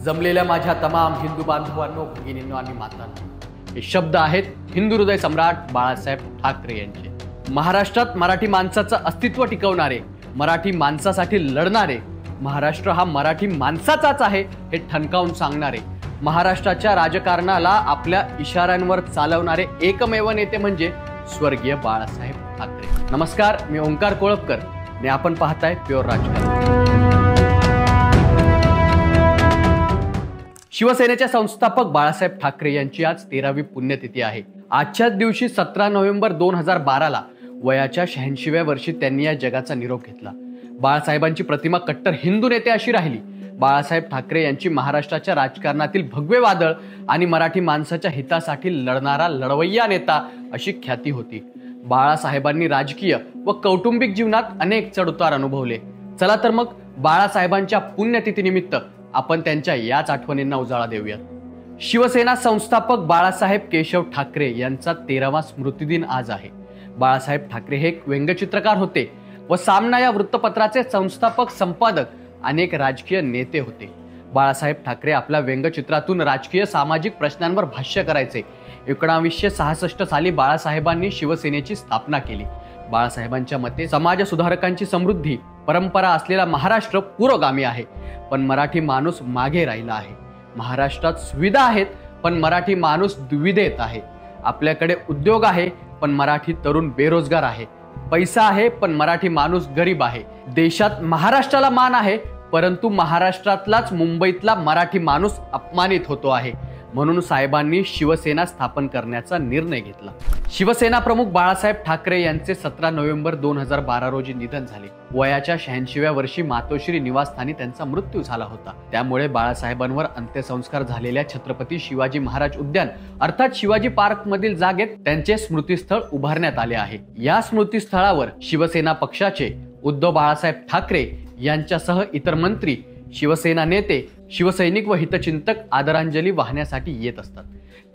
जमलेल्या माझ्या तमाम हिंदू बांधवांनो, भगिनींनो आणि मातांनो, हे शब्द आहेत हिंदू हृदय सम्राट बाळासाहेब ठाकरे यांचे. महाराष्ट्रात मराठी माणसाचं अस्तित्व टिकवणारे, मराठी माणसासाठी लढणारे, महाराष्ट्र हा मराठी माणसाचाच आहे हे ठणकावून सांगणारे, महाराष्ट्राच्या राजकारणाला आपल्या इशाऱ्यांवर चालवणारे एकमेव नेते म्हणजे स्वर्गीय बाळासाहेब ठाकरे. नमस्कार, मी ओंकार कोळपकर आणि आपण पाहताय प्युअर राजकारण. शिवसेनेचे संस्थापक बाळासाहेब ठाकरे यांची आज 13वी पुण्यतिथी आहे. आजच्याच दिवशी 17 नोव्हेंबर 2012 ला वयाच्या 86व्या वर्षी त्यांनी या जगाचा निरोप घेतला. बाळासाहेबांची प्रतिमा कट्टर हिंदू नेते अशी राहिली. बाळासाहेब ठाकरे यांची महाराष्ट्राच्या राजकारणातील भगवे वादळ आणि मराठी माणसाच्या हितासाठी लढणारा लढवय्या नेता अशी ख्याती होती. बाळासाहेबांनी राजकीय व कौटुंबिक जीवनात अनेक चढउतार अनुभवले. चला तर मग बाळासाहेबांच्या पुण्यतिथीनिमित्त आपण त्यांच्या याच आठवणींना उजाळा देऊयात. शिवसेना संस्थापक बाळासाहेब केशव ठाकरे यांचा 13वा स्मृतिदिन आज आहे. बाळासाहेब ठाकरे हे एक व्यंगचित्रकार होते व सामना या वृत्तपत्राचे संस्थापक, संपादक, अनेक राजकीय नेते होते. बाळासाहेब ठाकरे आपल्या व्यंगचित्रातून राजकीय सामाजिक प्रश्नांवर भाष्य करायचे. 1966 साली बाळासाहेबांनी शिवसेनेची स्थापना केली. बाळासाहेबांच्या मते समाज सुधारकांची समृद्धी परंपरा असलेला महाराष्ट्र पुरोगामी आहे, पण मराठी माणूस मागे राहिला आहे. महाराष्ट्रात सुविधा आहेत, पण मराठी माणूस दुविधेत आहे. आपल्याकडे उद्योग आहे, पण मराठी तरुण बेरोजगार आहे. पैसा आहे, पण मराठी माणूस गरीब आहे. देशात महाराष्ट्राला मान आहे, परंतु महाराष्ट्रातलाच मुंबईतला मराठी माणूस अपमानित होतो आहे. म्हणून साहेबांनी शिवसेना स्थापन करण्याचा निर्णय घेतला. शिवसेना प्रमुख बाळासाहेब ठाकरे यांचे 17 नोव्हेंबर 2012 रोजी निधन झाले. वयाच्या 86व्या वर्षी मातोश्री निवासस्थानी त्यांचा मृत्यू झाला होता. त्यामुळे बाळासाहेबांवर अंत्यसंस्कार झालेल्या छत्रपती शिवाजी महाराज उद्यान अर्थात शिवाजी पार्क मधील जागेत त्यांचे स्मृतिस्थळ उभारण्यात आले आहे. या स्मृतिस्थळावर शिवसेना पक्षाचे उद्धव बाळासाहेब ठाकरे यांच्यासह इतर मंत्री, शिवसेना नेते, शिवसैनिक व हितचिंतक आदरांजली वाहण्यासाठी येत असतात.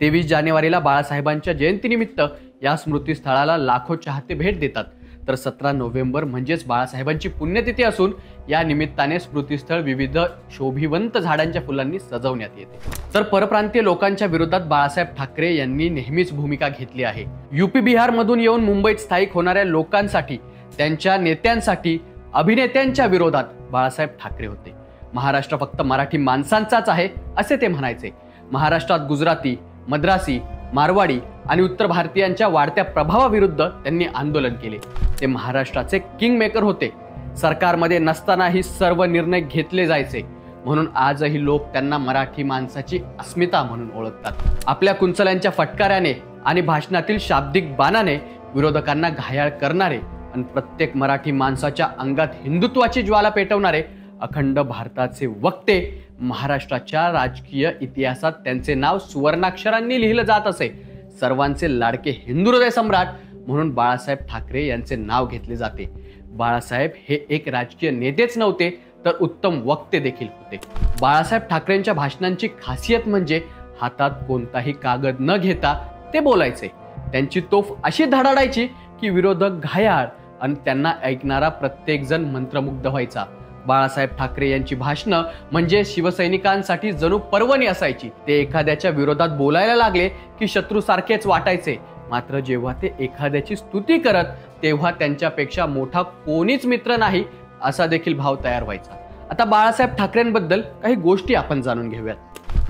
23 जानेवारीला बाळासाहेबांच्या जयंतीनिमित्त या स्मृतिस्थळाला लाखो चाहते भेट देतात. तर 17 नोव्हेंबर म्हणजेच बाळासाहेबांची पुण्यतिथी असून या निमित्ताने स्मृतिस्थळ विविध शोभिवंत झाडांच्या फुलांनी सजवण्यात येते. तर परप्रांतीय लोकांच्या विरोधात बाळासाहेब ठाकरे यांनी नेहमीच भूमिका घेतली आहे. यूपी बिहार मधून येऊन मुंबईत स्थायिक होणाऱ्या लोकांसाठी, त्यांच्या नेत्यांसाठी, अभिनेत्यांच्या विरोधात बाळासाहेब ठाकरे होते. महाराष्ट्र फक्त मराठी माणसांचाच आहे असे ते म्हणायचे. महाराष्ट्रात गुजराती, मद्रासी, मारवाडी आणि उत्तर भारतीयांच्या वाढत्या प्रभावाविरुद्ध त्यांनी आंदोलन केले. ते महाराष्ट्राचे किंग मेकर होते. सरकारमध्ये नसतानाही सर्व निर्णय घेतले जायचे. म्हणून आजही लोक त्यांना मराठी माणसाची अस्मिता म्हणून ओळखतात. आपल्या कुंचल्यांच्या फटकाऱ्याने आणि भाषणातील शाब्दिक बाणाने विरोधकांना घायाळ करणारे आणि प्रत्येक मराठी माणसाच्या अंगात हिंदुत्वाची ज्वाला पेटवणारे अखंड भारताचे वक्ते, महाराष्ट्राच्या राजकीय इतिहासात त्यांचे नाव सुवर्णाक्षरांनी लिहिलं जात असे. सर्वांचे लाडके हिंदू हृदय सम्राट म्हणून बाळासाहेब ठाकरे यांचे नाव घेतले जाते. बाळासाहेब हे एक राजकीय नेतेच नव्हते, तर उत्तम वक्ते देखील होते. बाळासाहेब ठाकरेंच्या भाषणांची खासियत म्हणजे हातात कोणताही कागद न घेता ते बोलायचे. त्यांची तोफ अशी धडाडायची की विरोधक घायाळ आणि त्यांना ऐकणारा प्रत्येक जण मंत्रमुग्ध व्हायचा. बाळासाहेब ठाकरे यांची भाषणं म्हणजे शिवसैनिकांसाठी जणू पर्वणी असायची. ते एखाद्याच्या विरोधात बोलायला लागले की शत्रूसारखेच वाटायचे. मात्र जेव्हा ते एखाद्याची स्तुती करत तेव्हा त्यांच्यापेक्षा मोठा कोणीच मित्र नाही असा देखील भाव तयार व्हायचा. आता बाळासाहेब ठाकरेंबद्दल काही गोष्टी आपण जाणून घेऊयात.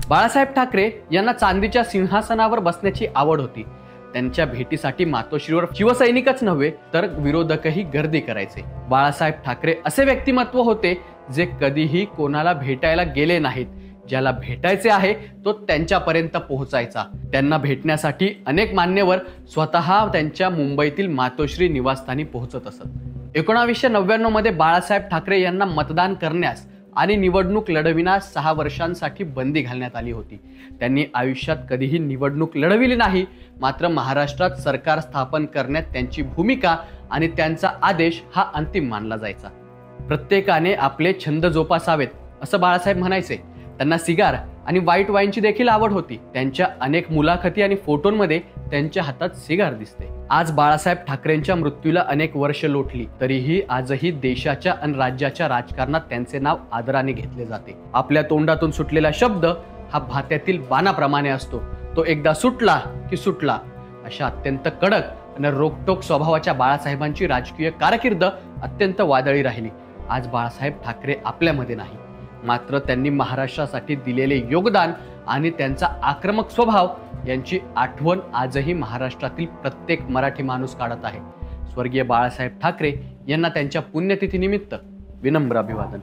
बाळासाहेब ठाकरे यांना चांदीच्या सिंहासनावर बसण्याची आवड होती. त्यांच्या भेटीसाठी मातोश्रीवर शिवसैनिकच नव्हे तर विरोधकही गर्दी करायचे. बाळासाहेब ठाकरे असे व्यक्तिमत्व होते जे कधीही कोणाला भेटायला गेले नाहीत. ज्याला भेटायचे आहे तो त्यांच्यापर्यंत पोहोचायचा. त्यांना भेटण्यासाठी अनेक मान्यवर स्वतः त्यांच्या मुंबईतील मातोश्री निवासस्थानी पोहोचत असत. 1999 मध्ये बाळासाहेब ठाकरे यांना मतदान करण्यास आणि निवडणूक लढविण्यास 6 वर्षांसाठी बंदी घालण्यात आली होती. त्यांनी आयुष्यात कधीही निवडणूक लढविली नाही. मात्र महाराष्ट्रात सरकार स्थापन करण्यात त्यांची भूमिका आणि त्यांचा आदेश हा अंतिम मानला जायचा. प्रत्येकाने आपले छंद जोपासावेत असं बाळासाहेब म्हणायचे. त्यांना सिगार आणि व्हाईट वाईनची देखील आवड होती. त्यांच्या अनेक मुलाखती आणि फोटोंमध्ये त्यांच्या हातात सिगार दिसते. आज बाळासाहेब ठाकरेंच्या मृत्यूला अनेक वर्ष लोटली तरीही आजही देशाच्या आणि राज्याच्या राजकारणात त्यांचे नाव आदराने घेतले जाते. आपल्या तोंडातून सुटलेला शब्द हा भात्यातील बाणाप्रमाणे असतो. तो एकदा सुटला की सुटला. अशा अत्यंत कडक आणि रोखटोक स्वभावाच्या बाळासाहेबांची राजकीय कारकीर्द अत्यंत वादळी राहिली. आज बाळासाहेब ठाकरे आपल्यामध्ये नाही, मात्र त्यांनी महाराष्ट्रासाठी दिलेले योगदान आणि त्यांचा आक्रमक स्वभाव यांची आठवण आजही महाराष्ट्रातील प्रत्येक मराठी माणूस काढत आहे. स्वर्गीय बाळासाहेब ठाकरे यांना त्यांच्या पुण्यतिथीनिमित्त विनम्र अभिवादन.